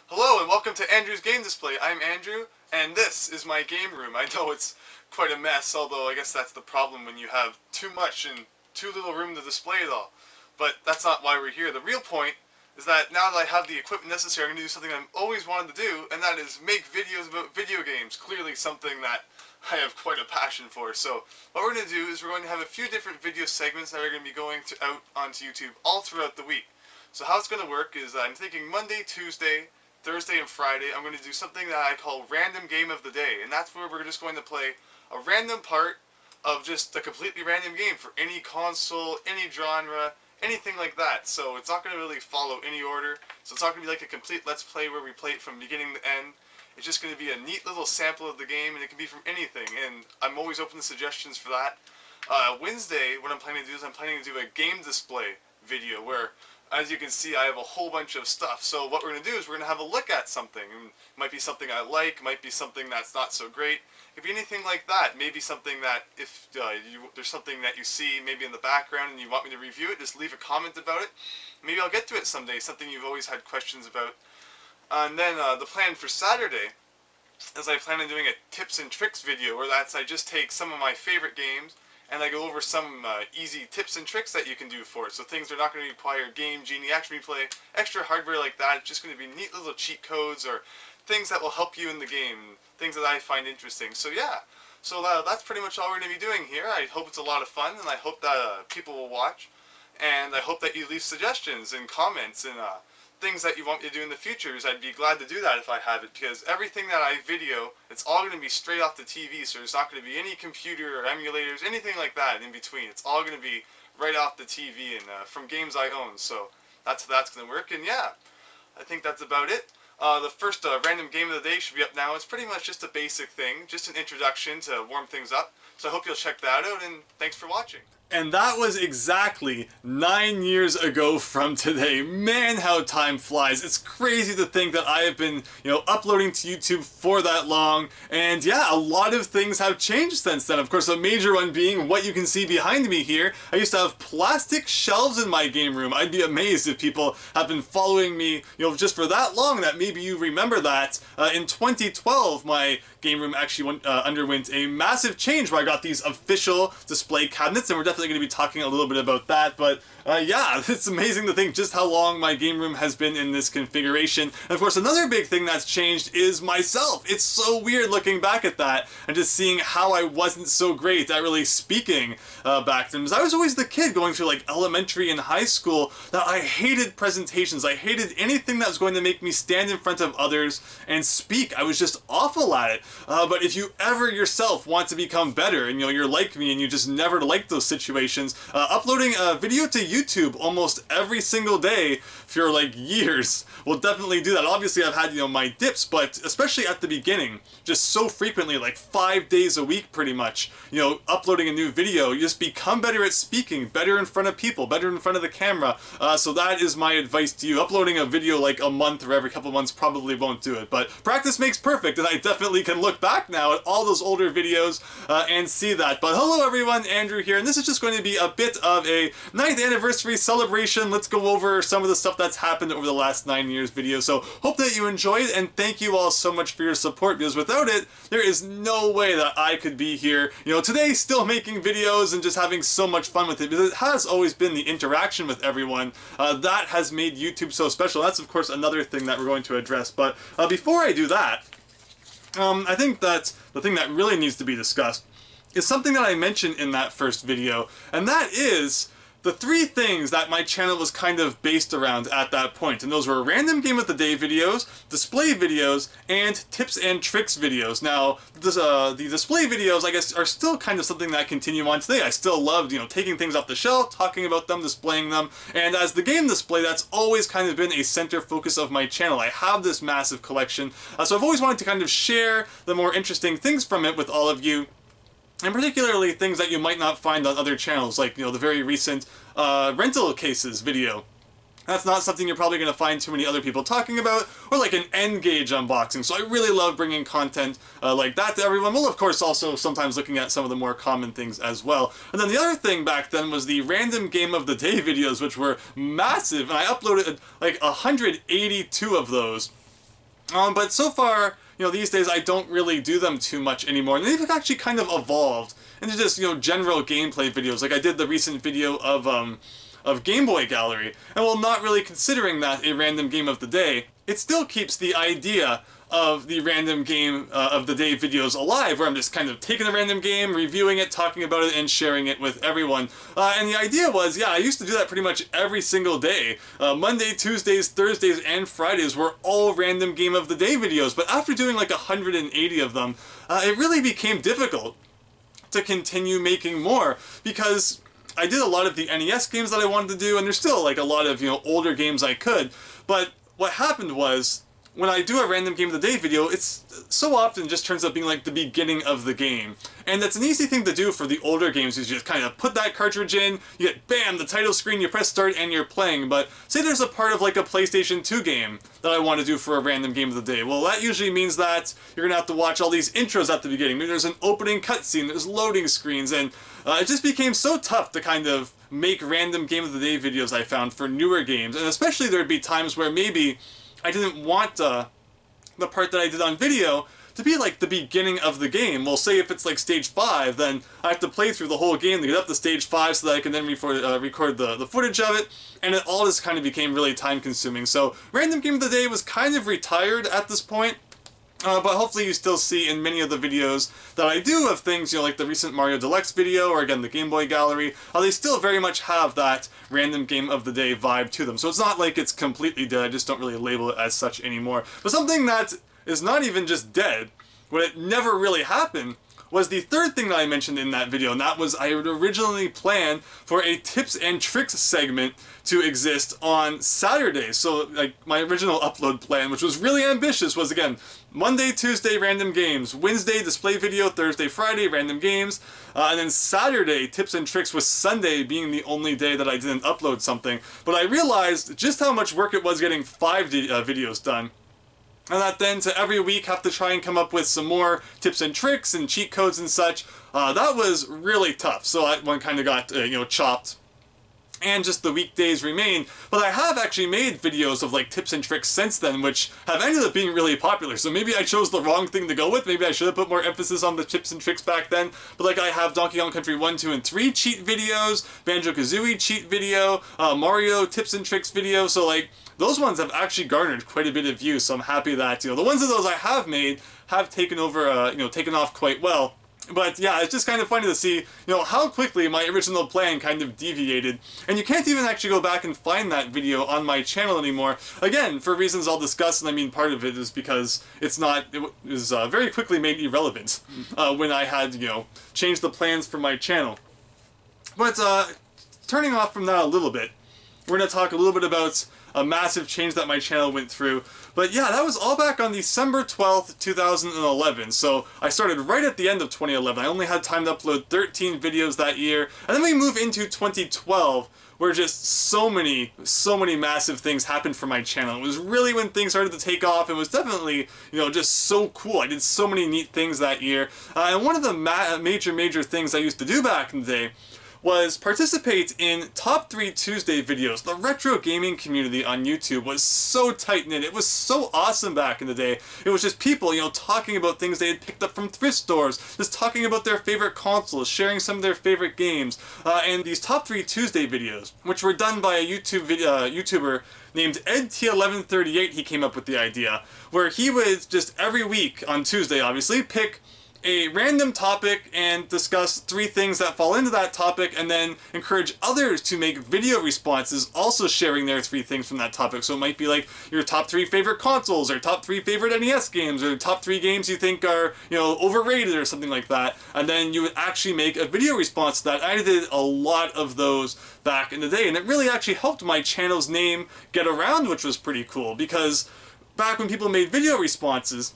Hello and welcome to Andrew's Game Display. I'm Andrew, and this is my game room. I know it's quite a mess, although I guess that's the problem when you have too much and too little room to display it all. But that's not why we're here. The real point is that now that I have the equipment necessary, I'm going to do something I've always wanted to do, and that is make videos about video games. Clearly something that I have quite a passion for. So what we're going to do is we're going to have a few different video segments that are going to be going out onto YouTube all throughout the week. So how it's going to work is I'm thinking Monday, Tuesday, Thursday and Friday, I'm going to do something that I call Random Game of the Day, and that's where we're just going to play a random part of just a completely random game for any console, any genre, anything like that. So it's not going to really follow any order, so it's not going to be like a complete Let's Play where we play it from beginning to end. It's just going to be a neat little sample of the game, and it can be from anything, and I'm always open to suggestions for that. Wednesday, what I'm planning to do is I'm planning to do a game display video where, as you can see, I have a whole bunch of stuff. So what we're going to do is we're going to have a look at something. It might be something I like, might be something that's not so great. It could be anything like that. Maybe something that if there's something that you see maybe in the background and you want me to review it, just leave a comment about it. Maybe I'll get to it someday, something you've always had questions about. And then the plan for Saturday is I plan on doing a tips and tricks video where I just take some of my favorite games and I go over some easy tips and tricks that you can do for it. So things that are not going to require Game Genie, Action Replay, extra hardware like that. It's just going to be neat little cheat codes or things that will help you in the game, things that I find interesting. So yeah, so that's pretty much all we're going to be doing here. I hope it's a lot of fun, and I hope that people will watch. And I hope that you leave suggestions and comments and things that you want me to do in the future, because I'd be glad to do that if I have it, because everything that I video, it's all going to be straight off the TV, so there's not going to be any computer or emulators, anything like that in between. It's all going to be right off the TV and from games I own, so that's how that's going to work. And yeah, I think that's about it. The first random game of the day should be up now. It's pretty much just a basic thing, just an introduction to warm things up, so I hope you'll check that out, and thanks for watching. And that was exactly 9 years ago from today. Man, how time flies. It's crazy to think that I have been, uploading to YouTube for that long. And yeah, a lot of things have changed since then. Of course, a major one being what you can see behind me here. I used to have plastic shelves in my game room. I'd be amazed if people have been following me, just for that long, that maybe you remember that. In 2012, my game room actually underwent a massive change where I got these official display cabinets, and we're definitely going to be talking a little bit about that. But yeah, it's amazing to think just how long my game room has been in this configuration. And of course, another big thing that's changed is myself. It's so weird looking back at that and just seeing how I wasn't so great at really speaking back then. Because I was always the kid going through like elementary and high school that I hated presentations. I hated anything that was going to make me stand in front of others and speak. I was just awful at it. But if you ever yourself want to become better, and you're like me and you just never like those situations, uploading a video to YouTube almost every single day for like years will definitely do that. Obviously I've had my dips, but especially at the beginning, just so frequently, like 5 days a week pretty much, uploading a new video, you just become better at speaking, better in front of people, better in front of the camera. So that is my advice to you. Uploading a video like a month or every couple months probably won't do it, but practice makes perfect, and I definitely can look back now at all those older videos and see that. But hello everyone, Andrew here, and this is just going to be a bit of a 9th anniversary celebration. Let's go over some of the stuff that's happened over the last 9 years video. So hope that you enjoyed, and thank you all so much for your support, because without it, there is no way that I could be here, today still making videos and just having so much fun with it, because it has always been the interaction with everyone that has made YouTube so special. That's of course another thing that we're going to address. But before I do that, I think that the thing that really needs to be discussed is something that I mentioned in that first video, and that is the 3 things that my channel was kind of based around at that point. And those were random game of the day videos, display videos, and tips and tricks videos. Now, the display videos, I guess, are still kind of something that I continue on today. I still love, taking things off the shelf, talking about them, displaying them. And as the game display, that's always kind of been a center focus of my channel. I have this massive collection, so I've always wanted to kind of share the more interesting things from it with all of you. And particularly things that you might not find on other channels, like, the very recent rental cases video. That's not something you're probably going to find too many other people talking about, or like an N-Gage unboxing. So I really love bringing content like that to everyone. Well, of course, also sometimes looking at some of the more common things as well. And then the other thing back then was the random game of the day videos, which were massive, and I uploaded like 182 of those. But so far, these days I don't really do them too much anymore. And they've actually kind of evolved into just, general gameplay videos. Like I did the recent video of Game Boy Gallery. And while not really considering that a random game of the day, it still keeps the idea of the random game of the day videos alive, where I'm just kind of taking a random game, reviewing it, talking about it, and sharing it with everyone. And the idea was, yeah, I used to do that pretty much every single day. Monday, Tuesdays, Thursdays, and Fridays were all random game of the day videos, but after doing like 180 of them, it really became difficult to continue making more, because I did a lot of the NES games that I wanted to do, and there's still like a lot of, older games I could, but what happened was, when I do a random game of the day video, it's so often just turns out being like the beginning of the game. And that's an easy thing to do for the older games, is you just kind of put that cartridge in, you get, bam, the title screen, you press start, and you're playing. But say there's a part of like a PlayStation 2 game that I want to do for a random game of the day. Well, that usually means that you're gonna have to watch all these intros at the beginning. Maybe there's an opening cutscene, there's loading screens, and it just became so tough to kind of make random game of the day videos, I found, for newer games. And especially there'd be times where maybe I didn't want the part that I did on video to be like the beginning of the game. Well, say if it's like stage 5, then I have to play through the whole game to get up to stage 5 so that I can then record the footage of it, and it all just kind of became really time consuming. So random game of the day was kind of retired at this point. But hopefully you still see in many of the videos that I do of things, like the recent Mario Deluxe video, or again the Game Boy Gallery, they still very much have that random game of the day vibe to them. So it's not like it's completely dead, I just don't really label it as such anymore. But something that is not even just dead, what it never really happened, was the third thing that I mentioned in that video, and that was I had originally planned for a tips and tricks segment to exist on Saturdays. So like my original upload plan, which was really ambitious, was again Monday, Tuesday, random games, Wednesday, display video, Thursday, Friday, random games, and then Saturday, tips and tricks, with Sunday being the only day that I didn't upload something. But I realized just how much work it was getting 5 videos done. And that then to every week have to try and come up with some more tips and tricks and cheat codes and such, that was really tough. So that one kind of got, chopped. And just the weekdays remain. But I have actually made videos of like tips and tricks since then, which have ended up being really popular. So maybe I chose the wrong thing to go with. Maybe I should have put more emphasis on the tips and tricks back then. But like I have Donkey Kong Country 1, 2, and 3 cheat videos, Banjo-Kazooie cheat video, Mario tips and tricks video. So like those ones have actually garnered quite a bit of views. So I'm happy that, the ones of those I have made have taken over, taken off quite well. But yeah, it's just kind of funny to see, how quickly my original plan kind of deviated. And you can't even actually go back and find that video on my channel anymore. Again, for reasons I'll discuss, and I mean part of it is because it was very quickly made irrelevant when I had, changed the plans for my channel. But turning off from that a little bit, we're going to talk a little bit about a massive change that my channel went through. But yeah, that was all back on December 12th, 2011. So I started right at the end of 2011. I only had time to upload 13 videos that year. And then we move into 2012, where just so many massive things happened for my channel. It was really when things started to take off. It was definitely, just so cool. I did so many neat things that year. And one of the major things I used to do back in the day was participate in Top 3 Tuesday videos. The retro gaming community on YouTube was so tight-knit. It was so awesome back in the day. It was just people, talking about things they had picked up from thrift stores, just talking about their favorite consoles, sharing some of their favorite games. And these Top 3 Tuesday videos, which were done by a YouTuber named EdT1138, he came up with the idea, where he would just every week, on Tuesday obviously, pick a random topic and discuss 3 things that fall into that topic, and then encourage others to make video responses also sharing their 3 things from that topic. So it might be like your top 3 favorite consoles, or top 3 favorite NES games, or top 3 games you think are, overrated, or something like that. And then you would actually make a video response to that. I did a lot of those back in the day, and it really actually helped my channel's name get around, which was pretty cool, because back when people made video responses,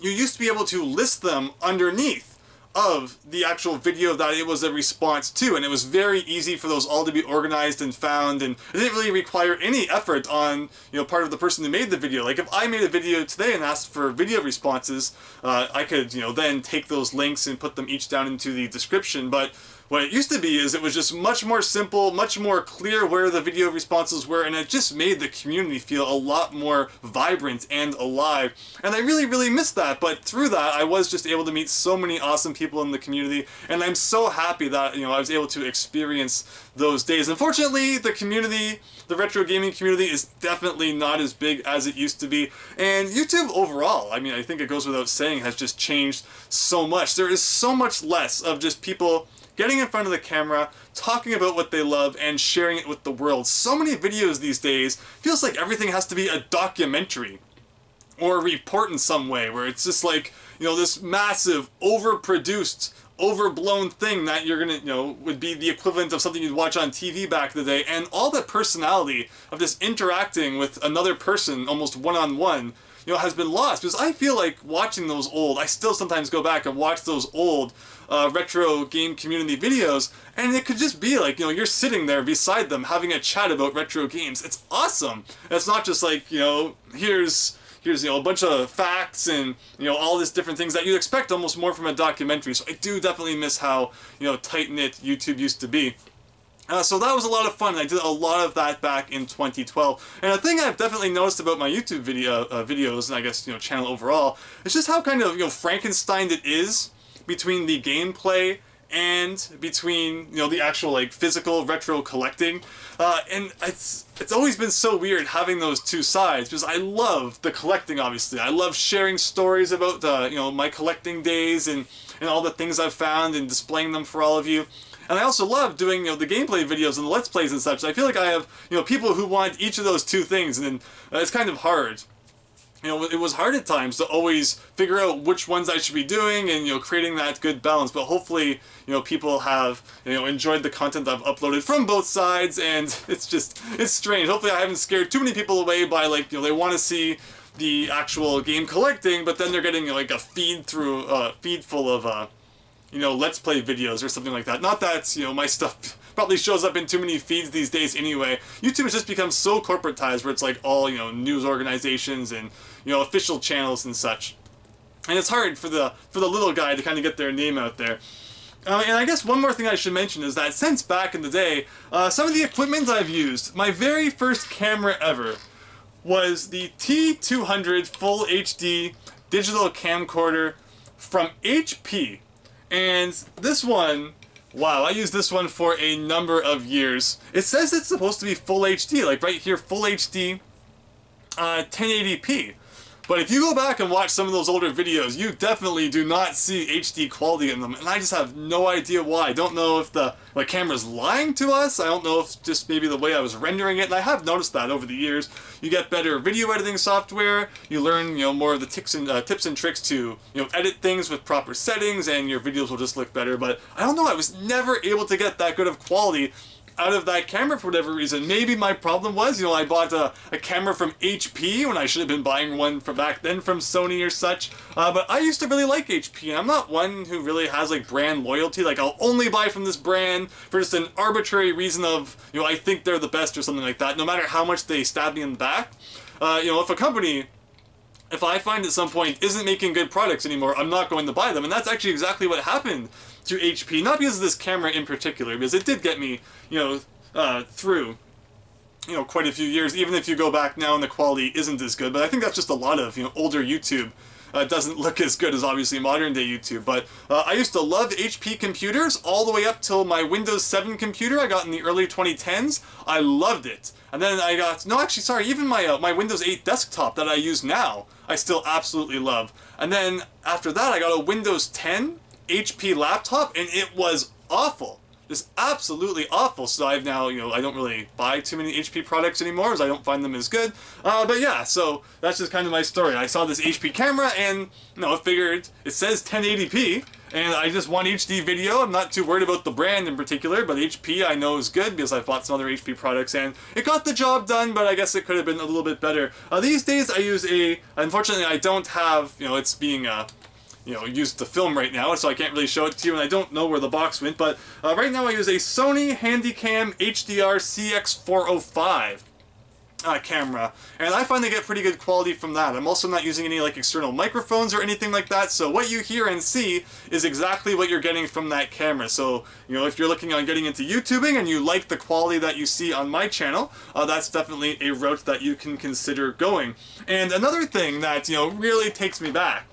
you used to be able to list them underneath of the actual video that it was a response to, and it was very easy for those all to be organized and found, and it didn't really require any effort on, you know, part of the person who made the video. Like if I made a video today and asked for video responses, I could, you know, then take those links and put them each down into the description, but what it used to be is it was just much more simple, much more clear where the video responses were, and it just made the community feel a lot more vibrant and alive. And I really, really missed that, but through that I was just able to meet so many awesome people in the community, and I'm so happy that, you know, I was able to experience those days. Unfortunately, the community, the retro gaming community, is definitely not as big as it used to be, and YouTube overall, I mean, I think it goes without saying, has just changed so much. There is so much less of just people getting in front of the camera, talking about what they love, and sharing it with the world. So many videos these days, feels like everything has to be a documentary or a report in some way, where it's just like, you know, this massive, overproduced, overblown thing that you're gonna, you know, would be the equivalent of something you'd watch on TV back in the day, and all the personality of just interacting with another person almost one-on-one, you know, has been lost. Because I feel like watching those old, I still sometimes go back and watch those old retro game community videos, and it could just be like, you know, you're sitting there beside them having a chat about retro games. It's awesome. And it's not just like, you know, here's you know, a bunch of facts and, you know, all these different things that you'd expect almost more from a documentary. So I do definitely miss how, you know, tight-knit YouTube used to be. So that was a lot of fun. I did a lot of that back in 2012. And a thing I've definitely noticed about my YouTube videos, and I guess, you know, channel overall, is just how kind of, you know, Frankenstein it is between the gameplay and between, you know, the actual, like, physical retro collecting. And it's always been so weird having those two sides, because I love the collecting, obviously. I love sharing stories about, you know, my collecting days and all the things I've found and displaying them for all of you. And I also love doing, you know, the gameplay videos and the Let's Plays and such. I feel like I have, you know, people who want each of those two things, and it's kind of hard. You know, it was hard at times to always figure out which ones I should be doing and, you know, creating that good balance. But hopefully, you know, people have, you know, enjoyed the content I've uploaded from both sides, and it's just, it's strange. Hopefully I haven't scared too many people away by, like, you know, they want to see the actual game collecting, but then they're getting, you know, like a feed full of, you know, Let's Play videos or something like that. Not that, you know, my stuff probably shows up in too many feeds these days anyway. YouTube has just become so corporatized, where it's like all, you know, news organizations and, you know, official channels and such. And it's hard for the little guy to kind of get their name out there. And I guess one more thing I should mention is that since back in the day, some of the equipment I've used, my very first camera ever was the T200 Full HD digital camcorder from HP. And this one, wow, I used this one for a number of years. It says it's supposed to be full HD, like right here, full HD, 1080p. But if you go back and watch some of those older videos, you definitely do not see HD quality in them, and I just have no idea why. I don't know if the camera's lying to us. I don't know if just maybe the way I was rendering it, and I have noticed that over the years. You get better video editing software, you learn, you know, more of the tips and tricks to, you know, edit things with proper settings, and your videos will just look better. But I don't know, I was never able to get that good of quality out of that camera for whatever reason. Maybe my problem was, you know, I bought a camera from HP when I should have been buying one from back then from Sony or such. But I used to really like HP, and I'm not one who really has, like, brand loyalty. Like, I'll only buy from this brand for just an arbitrary reason of, you know, I think they're the best or something like that, no matter how much they stab me in the back. You know, if a company, if I find at some point isn't making good products anymore, I'm not going to buy them. And that's actually exactly what happened to HP, not because of this camera in particular, because it did get me, you know, through, you know, quite a few years, even if you go back now and the quality isn't as good. But I think that's just a lot of, you know, older YouTube. Doesn't look as good as obviously modern day YouTube. But I used to love HP computers all the way up till my Windows 7 computer I got in the early 2010s. I loved it. And then I got, no, actually, sorry, even my Windows 8 desktop that I use now, I still absolutely love. And then after that, I got a Windows 10 HP laptop, and it was awful. Just absolutely awful. So I've now, you know, I don't really buy too many HP products anymore, as I don't find them as good. But yeah, so that's just kind of my story. I saw this HP camera, and, you know, I figured it says 1080p, and I just want HD video. I'm not too worried about the brand in particular, but HP I know is good because I've bought some other HP products, and it got the job done, but I guess it could have been a little bit better. These days I use unfortunately I don't have, you know, it's being, used to film right now, so I can't really show it to you, and I don't know where the box went, but right now I use a Sony Handycam HDR CX405 camera, and I find they get pretty good quality from that. I'm also not using any like external microphones or anything like that, so what you hear and see is exactly what you're getting from that camera. So, if you're looking on getting into YouTubing and you like the quality that you see on my channel, that's definitely a route that you can consider going. And another thing that, really takes me back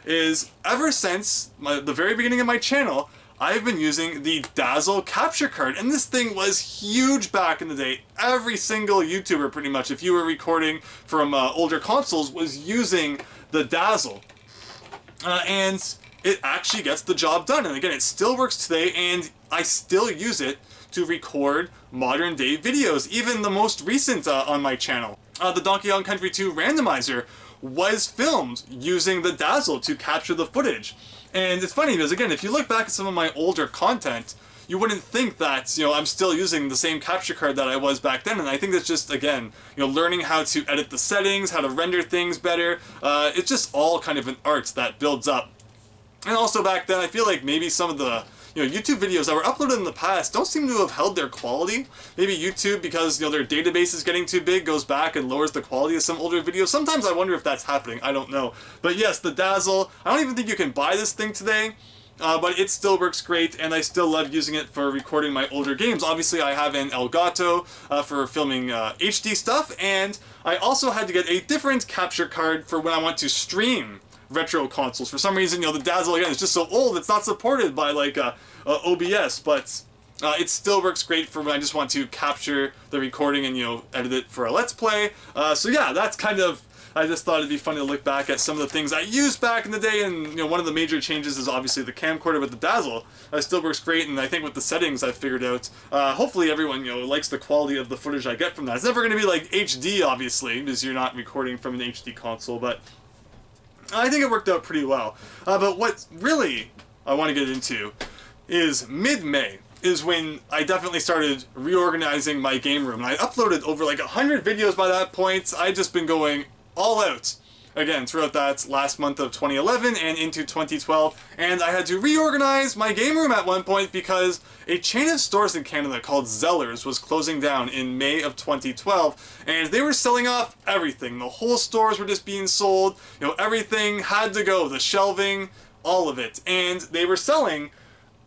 is ever since the very beginning of my channel, I've been using the Dazzle capture card, and this thing was huge back in the day. Every single YouTuber, pretty much, if you were recording from older consoles, was using the Dazzle. And it actually gets the job done. And again, it still works today, and I still use it to record modern day videos, even the most recent on my channel. The Donkey Kong Country 2 randomizer was filmed using the Dazzle to capture the footage. And it's funny because, again, if you look back at some of my older content, you wouldn't think that, I'm still using the same capture card that I was back then. And I think that's just, again, learning how to edit the settings, how to render things better. It's just all kind of an art that builds up. And also back then, I feel like maybe some of the YouTube videos that were uploaded in the past don't seem to have held their quality. Maybe YouTube, because their database is getting too big, goes back and lowers the quality of some older videos. Sometimes I wonder if that's happening. I don't know. But yes, the Dazzle, I don't even think you can buy this thing today, but it still works great, and I still love using it for recording my older games. Obviously, I have an Elgato for filming HD stuff, and I also had to get a different capture card for when I want to stream retro consoles. For some reason, the Dazzle, again, is just so old, it's not supported by like OBS, but it still works great for when I just want to capture the recording and edit it for a Let's Play. So yeah, that's kind of, I just thought it'd be funny to look back at some of the things I used back in the day, and one of the major changes is obviously the camcorder with the Dazzle. It still works great, and I think with the settings I've figured out, hopefully everyone likes the quality of the footage I get from that. It's never going to be like HD, obviously, because you're not recording from an HD console, but I think it worked out pretty well. But what really I want to get into is mid-May is when I definitely started reorganizing my game room. And I uploaded over like 100 videos by that point. I'd just been going all out, again, throughout that last month of 2011 and into 2012. And I had to reorganize my game room at one point because a chain of stores in Canada called Zellers was closing down in May of 2012. And they were selling off everything. The whole stores were just being sold. Everything had to go. The shelving, all of it. And they were selling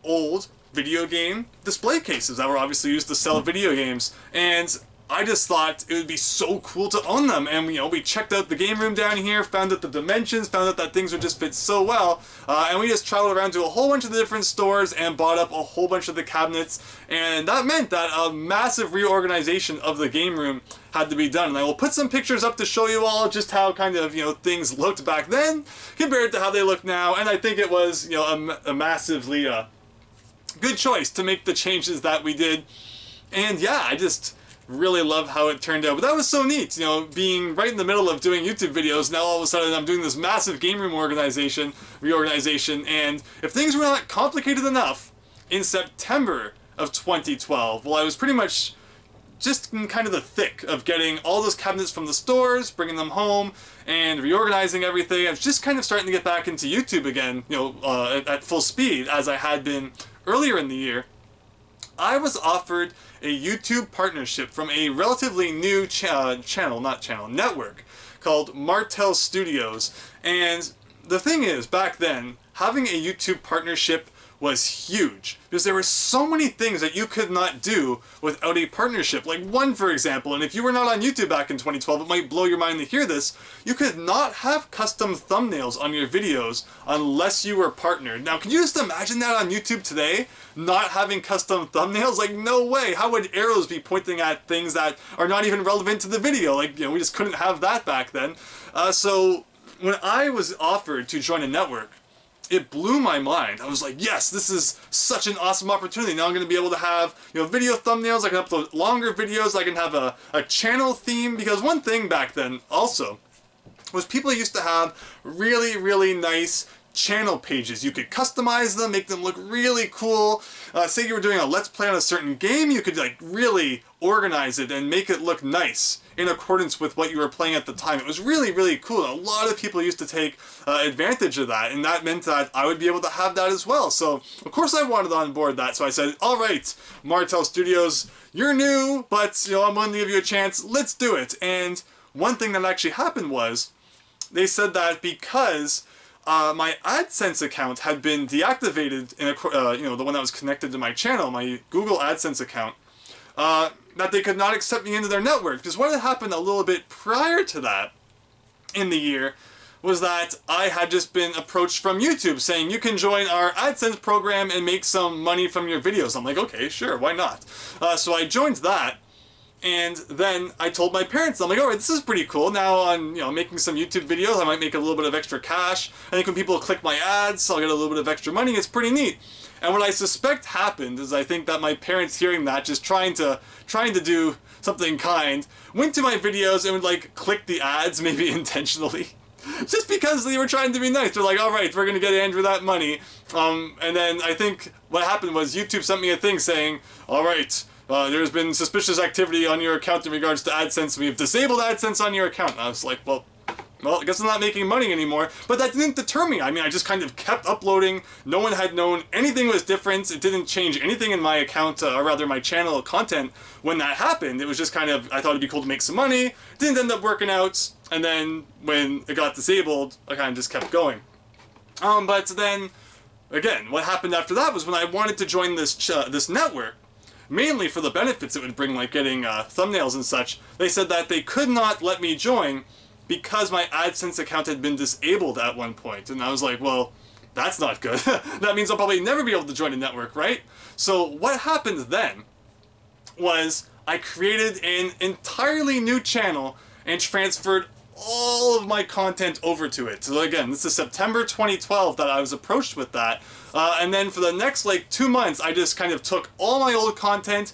old video game display cases that were obviously used to sell video games. And I just thought it would be so cool to own them, and we checked out the game room down here, found out the dimensions, found out that things would just fit so well, and we just traveled around to a whole bunch of the different stores and bought up a whole bunch of the cabinets, and that meant that a massive reorganization of the game room had to be done. And I will put some pictures up to show you all just how kind of things looked back then compared to how they look now, and I think it was a massively good choice to make the changes that we did. And yeah, I just really love how it turned out. But that was so neat, being right in the middle of doing YouTube videos. Now all of a sudden I'm doing this massive game room reorganization, and if things were not complicated enough, in September of 2012, well, I was pretty much just in kind of the thick of getting all those cabinets from the stores, bringing them home, and reorganizing everything. I was just kind of starting to get back into YouTube again, at full speed, as I had been earlier in the year. I was offered a YouTube partnership from a relatively new network called Martel Studios. And the thing is, back then, having a YouTube partnership was huge, because there were so many things that you could not do without a partnership. Like one, for example, and if you were not on YouTube back in 2012, it might blow your mind to hear this, you could not have custom thumbnails on your videos unless you were partnered. Now, can you just imagine that on YouTube today? Not having custom thumbnails? Like, no way! How would arrows be pointing at things that are not even relevant to the video? Like, we just couldn't have that back then. So, when I was offered to join a network, it blew my mind. I was like, yes, this is such an awesome opportunity. Now I'm going to be able to have, video thumbnails. I can upload longer videos. I can have a channel theme. Because one thing back then also was people used to have really, really nice channel pages. You could customize them, make them look really cool. Say you were doing a Let's Play on a certain game, you could like really organize it and make it look nice in accordance with what you were playing at the time. It was really, really cool. And a lot of people used to take advantage of that, and that meant that I would be able to have that as well. So, of course I wanted on board that, so I said, alright, Martel Studios, you're new, but, you know, I'm willing to give you a chance, let's do it. And one thing that actually happened was, they said that because my AdSense account had been deactivated in a, you know, the one that was connected to my channel, my Google AdSense account, that they could not accept me into their network. Because what had happened a little bit prior to that in the year was that I had just been approached from YouTube saying, you can join our AdSense program and make some money from your videos. I'm like, okay, sure, why not? So I joined that. And then I told my parents, I'm like, alright, this is pretty cool. Now on, you know, making some YouTube videos, I might make a little bit of extra cash. I think when people click my ads, I'll get a little bit of extra money. It's pretty neat. And what I suspect happened is I think that my parents hearing that, just trying to do something kind, went to my videos and would like click the ads, maybe intentionally. Just because they were trying to be nice. They're like, alright, we're gonna get Andrew that money. And then I think what happened was YouTube sent me a thing saying, alright, there's been suspicious activity on your account in regards to AdSense. We've disabled AdSense on your account. And I was like, well, I guess I'm not making money anymore. But that didn't deter me. I mean, I just kind of kept uploading. No one had known anything was different. It didn't change anything in my account, or rather my channel content when that happened. It was just kind of, I thought it'd be cool to make some money. Didn't end up working out. And then when it got disabled, I kind of just kept going. But then, again, what happened after that was when I wanted to join this network, mainly for the benefits it would bring, like getting thumbnails and such, they said that they could not let me join because my AdSense account had been disabled at one point. And I was like, well, that's not good. That means I'll probably never be able to join a network, right? So what happened then was I created an entirely new channel and transferred all of my content over to it. So again, this is September 2012 that I was approached with that. And then for the next like 2 months, I just kind of took all my old content,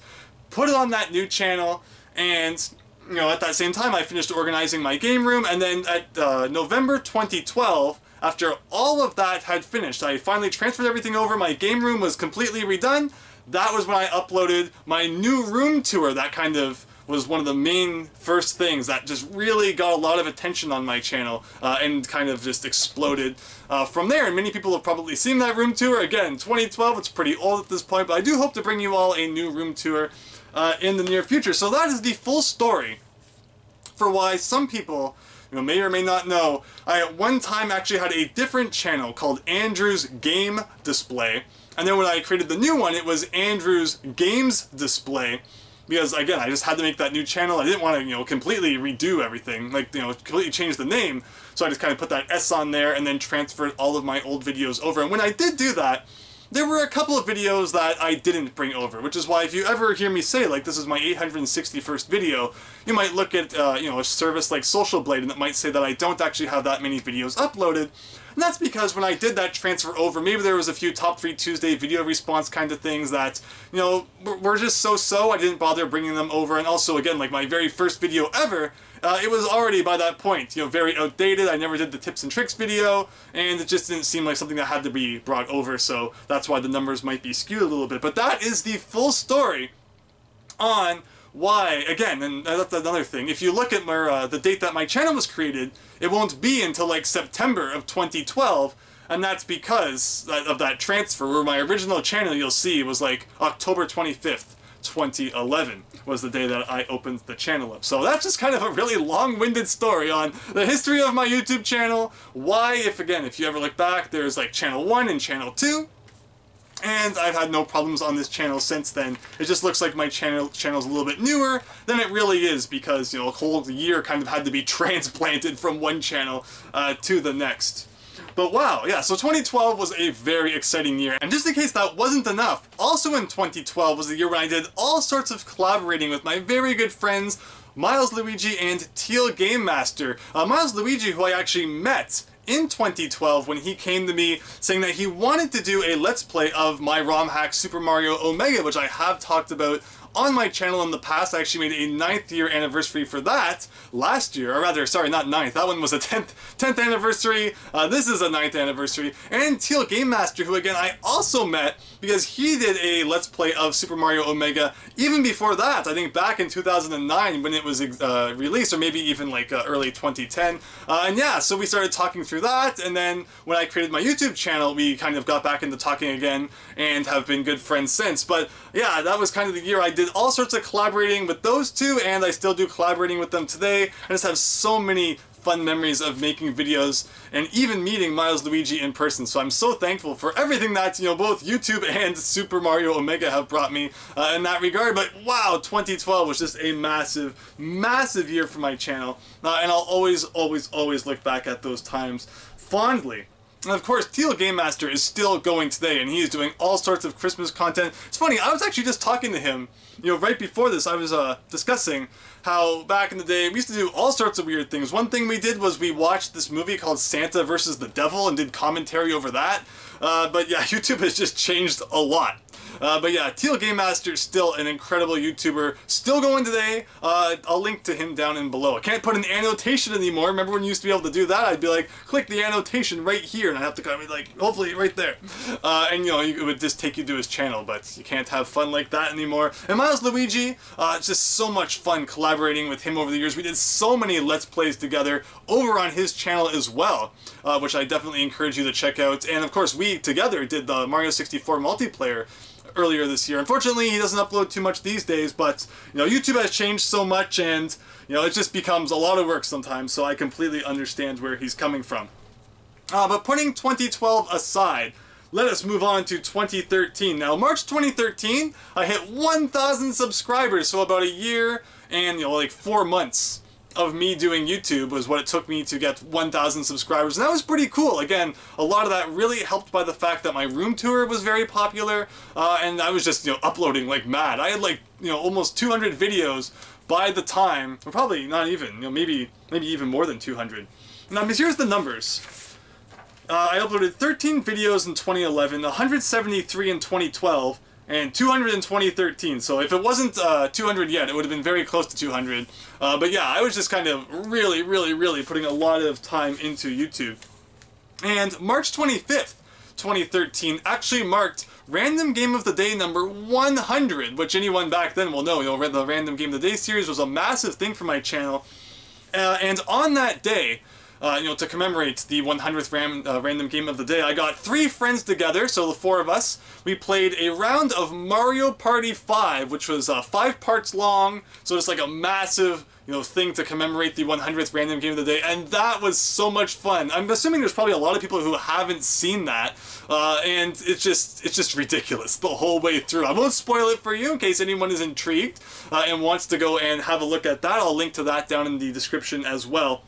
put it on that new channel, and you know, at that same time I finished organizing my game room. And then at November 2012, after all of that had finished, I finally transferred everything over, my game room was completely redone. That was when I uploaded my new room tour. That kind of was one of the main first things that just really got a lot of attention on my channel and kind of just exploded from there. And many people have probably seen that room tour. Again, 2012, it's pretty old at this point, but I do hope to bring you all a new room tour in the near future. So that is the full story for why some people, you know, may or may not know, I at one time actually had a different channel called Andrew's Game Display. And then when I created the new one, it was Andrew's Games Display. Because again, I just had to make that new channel. I didn't want to, you know, completely redo everything, like, you know, completely change the name. So I just kind of put that S on there and then transferred all of my old videos over. And when I did do that, there were a couple of videos that I didn't bring over, which is why if you ever hear me say, like, this is my 861st video, you might look at, you know, a service like Social Blade and it might say that I don't actually have that many videos uploaded. And that's because when I did that transfer over, maybe there was a few Top 3 Tuesday video response kind of things that, you know, were just so-so. I didn't bother bringing them over. And also, again, like my very first video ever, it was already by that point, you know, very outdated. I never did the tips and tricks video, and it just didn't seem like something that had to be brought over. So that's why the numbers might be skewed a little bit. But that is the full story on why, again, and that's another thing, if you look at where, the date that my channel was created, it won't be until like September of 2012, and that's because of that transfer, where my original channel, you'll see, was like October 25th, 2011 was the day that I opened the channel up. So that's just kind of a really long-winded story on the history of my YouTube channel, why, if you ever look back, there's like channel 1 and channel 2, and I've had no problems on this channel since then. It just looks like my channel's a little bit newer than it really is because, you know, a whole year kind of had to be transplanted from one channel to the next. But wow, yeah, so 2012 was a very exciting year. And just in case that wasn't enough, also in 2012 was the year when I did all sorts of collaborating with my very good friends, Milesluigi and Tealgamemaster. Milesluigi, who I actually met in 2012 when he came to me saying that he wanted to do a Let's Play of my ROM hack Super Mario Omega, which I have talked about on my channel in the past. I actually made a 9th year anniversary for that last year, or rather, sorry, not 9th, that one was a 10th anniversary. This is a 9th anniversary. And Tealgamemaster, who again I also met because he did a Let's Play of Super Mario Omega even before that, I think back in 2009 when it was released, or maybe even like early 2010. And yeah, so we started talking through that, and then when I created my YouTube channel, we kind of got back into talking again and have been good friends since. But yeah, that was kind of the year I did all sorts of collaborating with those two, and I still do collaborating with them today. I just have so many fun memories of making videos and even meeting Milesluigi in person. So I'm so thankful for everything that, you know, both YouTube and Super Mario Omega have brought me in that regard. But wow, 2012 was just a massive, massive year for my channel. And I'll always, always, always look back at those times fondly. And of course, Tealgamemaster is still going today, and he is doing all sorts of Christmas content. It's funny, I was actually just talking to him, you know, right before this. I was discussing how back in the day we used to do all sorts of weird things. One thing we did was we watched this movie called Santa versus the Devil and did commentary over that. But yeah, YouTube has just changed a lot. But yeah, Tealgamemaster is still an incredible YouTuber, still going today. I'll link to him down in below. I can't put an annotation anymore. Remember when you used to be able to do that? I'd be like, click the annotation right here, and I'd have to kind of be like, hopefully right there. And you know, it would just take you to his channel, but you can't have fun like that anymore. And Milesluigi, it's just so much fun collaborating with him over the years. We did so many Let's Plays together over on his channel as well, which I definitely encourage you to check out. And of course, we together did the Mario 64 multiplayer earlier this year. Unfortunately, he doesn't upload too much these days, but you know, YouTube has changed so much, and you know, it just becomes a lot of work sometimes, so I completely understand where he's coming from. But putting 2012 aside, let us move on to 2013. Now, March 2013, I hit 1,000 subscribers, so about a year and, you know, like 4 months of me doing YouTube was what it took me to get 1,000 subscribers, and that was pretty cool. Again, a lot of that really helped by the fact that my room tour was very popular, and I was just, you know, uploading like mad. I had like, you know, almost 200 videos by the time, or probably not even, you know, maybe even more than 200. Now, because here's the numbers. I uploaded 13 videos in 2011, 173 in 2012, and 200 in 2013. So if it wasn't 200 yet, it would have been very close to 200. But yeah, I was just kind of really, really, really putting a lot of time into YouTube. And March 25th, 2013 actually marked Random Game of the Day number 100, which anyone back then will know. You know, the Random Game of the Day series was a massive thing for my channel. And on that day, you know, to commemorate the 100th Random Game of the Day, I got 3 friends together, so the 4 of us. We played a round of Mario Party 5, which was 5 parts long, so it's like a massive, you know, thing to commemorate the 100th Random Game of the Day, and that was so much fun. I'm assuming there's probably a lot of people who haven't seen that, and it's just ridiculous the whole way through. I won't spoil it for you in case anyone is intrigued and wants to go and have a look at that. I'll link to that down in the description as well.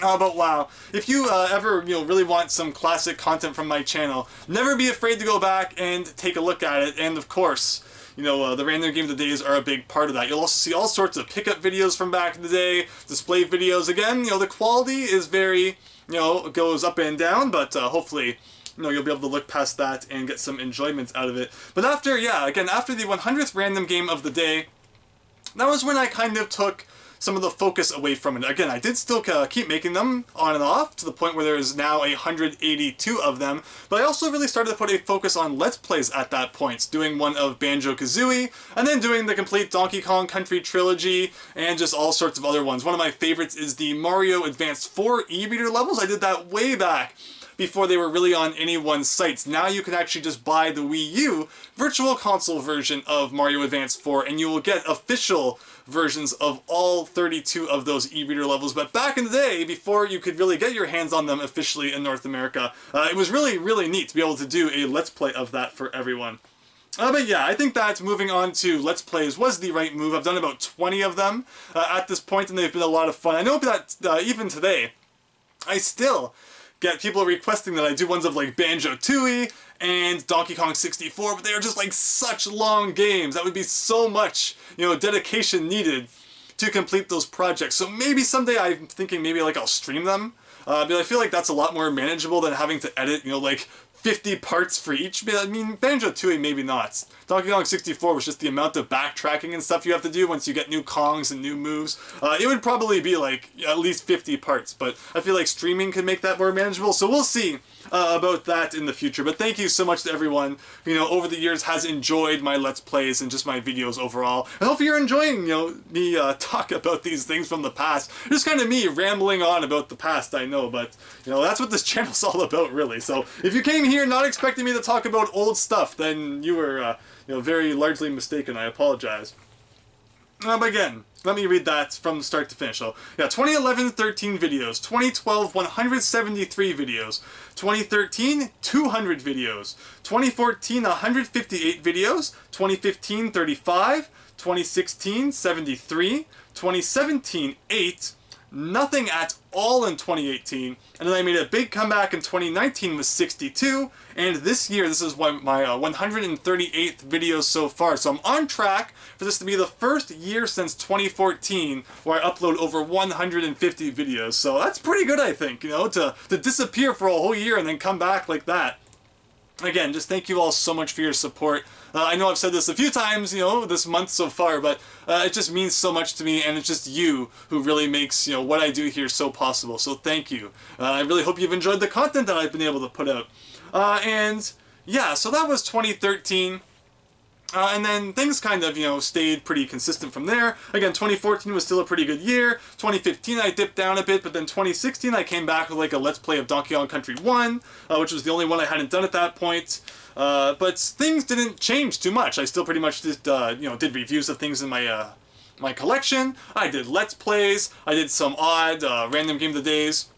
But wow, if you ever, you know, really want some classic content from my channel, never be afraid to go back and take a look at it. And of course, you know, the Random Game of the Days are a big part of that. You'll also see all sorts of pickup videos from back in the day, display videos. Again, you know, the quality is very, you know, goes up and down, but hopefully, you know, you'll be able to look past that and get some enjoyment out of it. But after, yeah, again, after the 100th Random Game of the Day, that was when I kind of took some of the focus away from it. Again, I did still keep making them on and off to the point where there's now 182 of them, but I also really started to put a focus on Let's Plays at that point, doing one of Banjo-Kazooie, and then doing the complete Donkey Kong Country trilogy, and just all sorts of other ones. One of my favorites is the Mario Advance 4 e-reader levels. I did that way back before they were really on anyone's sites. Now you can actually just buy the Wii U Virtual Console version of Mario Advance 4, and you will get official versions of all 32 of those e-reader levels. But back in the day, before you could really get your hands on them officially in North America, it was really, really neat to be able to do a Let's Play of that for everyone. But yeah, I think that moving on to Let's Plays was the right move. I've done about 20 of them at this point, and they've been a lot of fun. I know that even today, I still get people requesting that I do ones of like Banjo-Tooie and Donkey Kong 64, but they are just like such long games. That would be so much, you know, dedication needed to complete those projects. So maybe someday I'm thinking maybe like I'll stream them, but I feel like that's a lot more manageable than having to edit, you know, like 50 parts for each. I mean, Banjo-Tooie maybe not. Donkey Kong 64 was just the amount of backtracking and stuff you have to do once you get new Kongs and new moves. It would probably be like at least 50 parts, but I feel like streaming could make that more manageable, so we'll see about that in the future. But thank you so much to everyone who, you know, over the years has enjoyed my Let's Plays and just my videos overall. I hope you're enjoying, you know, me talk about these things from the past. Just kind of me rambling on about the past, I know, but, you know, that's what this channel's all about, really. So if you came here not expecting me to talk about old stuff, then you were, you know, very largely mistaken. I apologize. But again, let me read that from start to finish. So, yeah, 2011, 13 videos. 2012, 173 videos. 2013, 200 videos. 2014, 158 videos. 2015, 35. 2016, 73. 2017, 8. Nothing at all in 2018, and then I made a big comeback in 2019 with 62, and this year, this is my 138th video so far, so I'm on track for this to be the first year since 2014 where I upload over 150 videos, so that's pretty good, I think, you know, to disappear for a whole year and then come back like that. Again, just thank you all so much for your support. I know I've said this a few times, you know, this month so far, but it just means so much to me, and it's just you who really makes, you know, what I do here so possible. So thank you. I really hope you've enjoyed the content that I've been able to put out. And yeah, so that was 2013. And then things kind of, you know, stayed pretty consistent from there. Again, 2014 was still a pretty good year. 2015 I dipped down a bit, but then 2016 I came back with like a Let's Play of Donkey Kong Country 1, which was the only one I hadn't done at that point. But things didn't change too much. I still pretty much just, you know, did reviews of things in my my collection. I did Let's Plays. I did some odd random Game of the Days.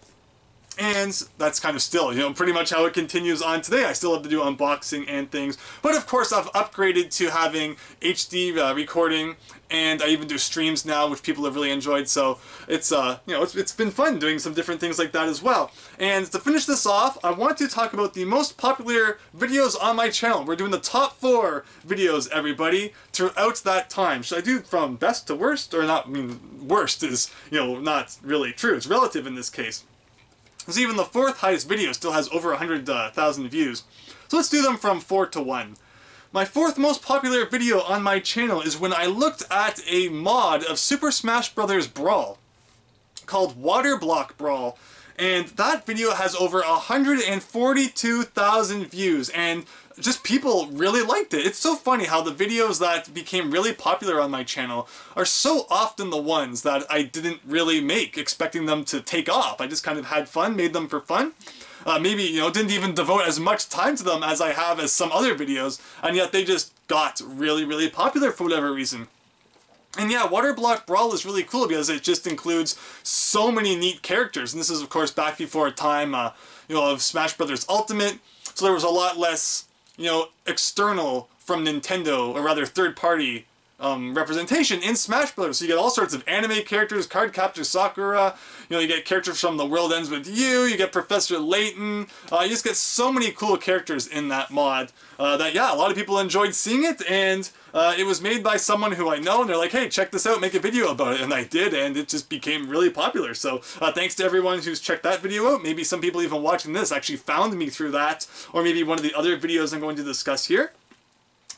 And that's kind of still, you know, pretty much how it continues on today. I still have to do unboxing and things. But of course, I've upgraded to having HD recording, and I even do streams now, which people have really enjoyed. So it's, you know, it's been fun doing some different things like that as well. And to finish this off, I want to talk about the most popular videos on my channel. We're doing the top 4 videos, everybody, throughout that time. Should I do from best to worst? Or not, I mean, worst is, you know, not really true. It's relative in this case. Because even the 4th highest video still has over 100,000 views. So let's do them from 4 to 1. My 4th most popular video on my channel is when I looked at a mod of Super Smash Bros. Brawl called Water Block Brawl. And that video has over 142,000 views, and just people really liked it. It's so funny how the videos that became really popular on my channel are so often the ones that I didn't really make, expecting them to take off. I just kind of had fun, made them for fun. Maybe, you know, didn't even devote as much time to them as I have as some other videos, and yet they just got really, really popular for whatever reason. And yeah, Water Block Brawl is really cool because it just includes so many neat characters. And this is, of course, back before a time, you know, of Smash Bros. Ultimate. So there was a lot less, you know, external from Nintendo, or rather third-party representation in Smash Bros. So you get all sorts of anime characters, Card Captor Sakura, you know, you get characters from The World Ends With You get Professor Layton, you just get so many cool characters in that mod that, yeah, a lot of people enjoyed seeing it, and it was made by someone who I know, and they're like, hey, check this out, make a video about it, and I did, and it just became really popular. So thanks to everyone who's checked that video out. Maybe some people even watching this actually found me through that, or maybe one of the other videos I'm going to discuss here.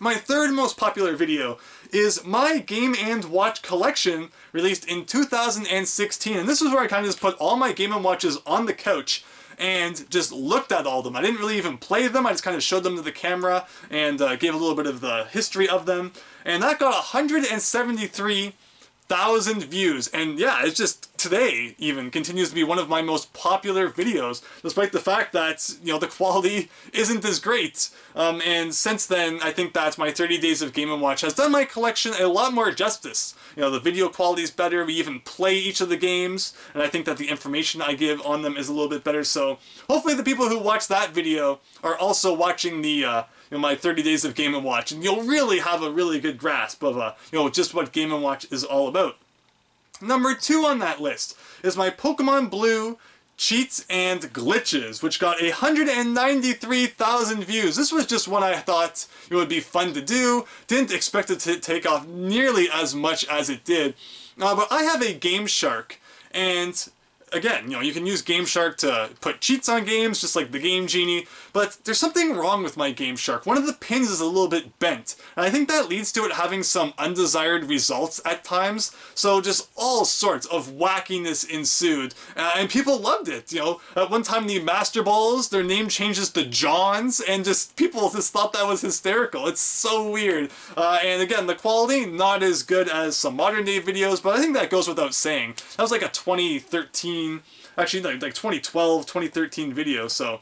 My 3rd most popular video is my Game & Watch collection, released in 2016. And this is where I kind of just put all my Game & Watches on the couch and just looked at all of them. I didn't really even play them, I just kind of showed them to the camera and gave a little bit of the history of them. And that got 173,000 views, and yeah, it's just today even continues to be one of my most popular videos, despite the fact that, you know, the quality isn't as great. And since then, I think that my 30 Days of Game & Watch has done my collection a lot more justice. You know, the video quality is better, we even play each of the games, and I think that the information I give on them is a little bit better, so hopefully the people who watch that video are also watching the, you know, my 30 Days of Game & Watch, and you'll really have a really good grasp of, you know, just what Game & Watch is all about. Number 2 on that list is my Pokemon Blue Cheats and Glitches, which got 193,000 views. This was just one I thought it would be fun to do. Didn't expect it to take off nearly as much as it did. But I have a Game Shark, and again, you can use Game Shark to put cheats on games, just like the Game Genie, but there's something wrong with my Game Shark. One of the pins is a little bit bent, and I think that leads to it having some undesired results at times, so just all sorts of wackiness ensued, and people loved it. At one time the Master Balls, their name changes to Johns, and just people just thought that was hysterical. It's so weird. And again, the quality, not as good as some modern day videos, but I think that goes without saying. That was like a 2013, actually like 2012, 2013 video, so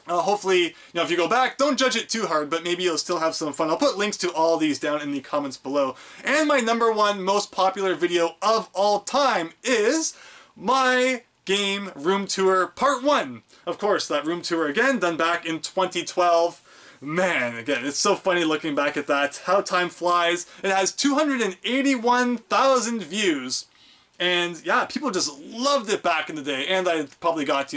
hopefully, if you go back, don't judge it too hard, but maybe you'll still have some fun. I'll put links to all these down in the comments below. And my #1 most popular video of all time is my game room tour part 1. Of course, that room tour again, done back in 2012. Man, again, it's so funny looking back at that. How time flies. It has 281,000 views. And yeah, people just loved it back in the day. And I probably got,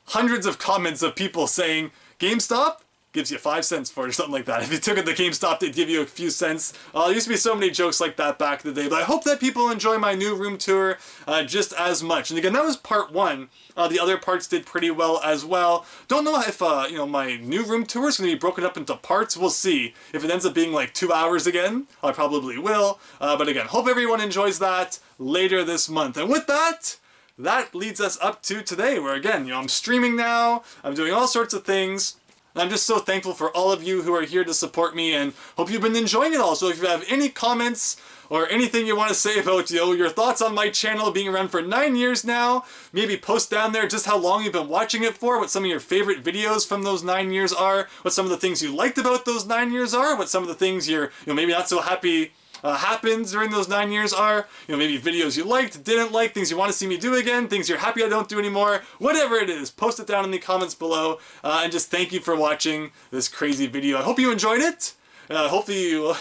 hundreds of comments of people saying, GameStop gives you 5 cents for it or something like that. If you took it to GameStop, they'd give you a few cents. There used to be so many jokes like that back in the day, but I hope that people enjoy my new room tour just as much. And again, that was part 1. The other parts did pretty well as well. Don't know if, my new room tour is going to be broken up into parts. We'll see. If it ends up being like 2 hours again, I probably will. But again, hope everyone enjoys that later this month. And with that, that leads us up to today, where again, I'm streaming now, I'm doing all sorts of things. I'm just so thankful for all of you who are here to support me, and hope you've been enjoying it all. So if you have any comments or anything you want to say about, your thoughts on my channel being around for 9 years now, maybe post down there just how long you've been watching it for, what some of your favorite videos from those 9 years are, what some of the things you liked about those 9 years are, what some of the things you're, maybe not so happy happened during those 9 years are, maybe videos you liked, didn't like, things you want to see me do again, things you're happy I don't do anymore, whatever it is, post it down in the comments below, and just thank you for watching this crazy video. I hope you enjoyed it. Hopefully you're a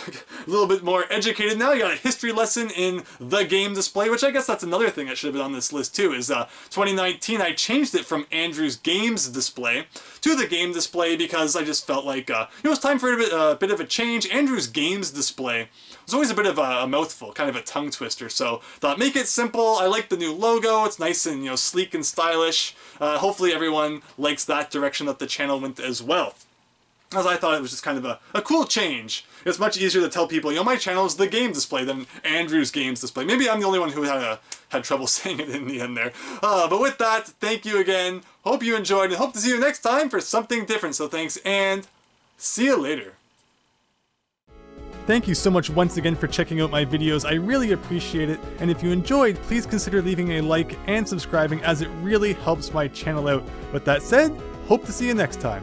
little bit more educated now. You got a history lesson in the game display, which I guess that's another thing that should have been on this list too, is 2019 I changed it from Andrew's games display to the game display because I just felt like it was time for a bit of a change. Andrew's games display was always a bit of a mouthful, kind of a tongue twister, so thought make it simple. I like the new logo. It's nice and sleek and stylish. Hopefully everyone likes that direction that the channel went as well. As I thought it was just kind of a cool change. It's much easier to tell people, my channel is the game display than Andrew's games display. Maybe I'm the only one who had trouble saying it in the end there. But with that, thank you again. Hope you enjoyed, and hope to see you next time for something different. So thanks, and see you later. Thank you so much once again for checking out my videos. I really appreciate it. And if you enjoyed, please consider leaving a like and subscribing, as it really helps my channel out. With that said, hope to see you next time.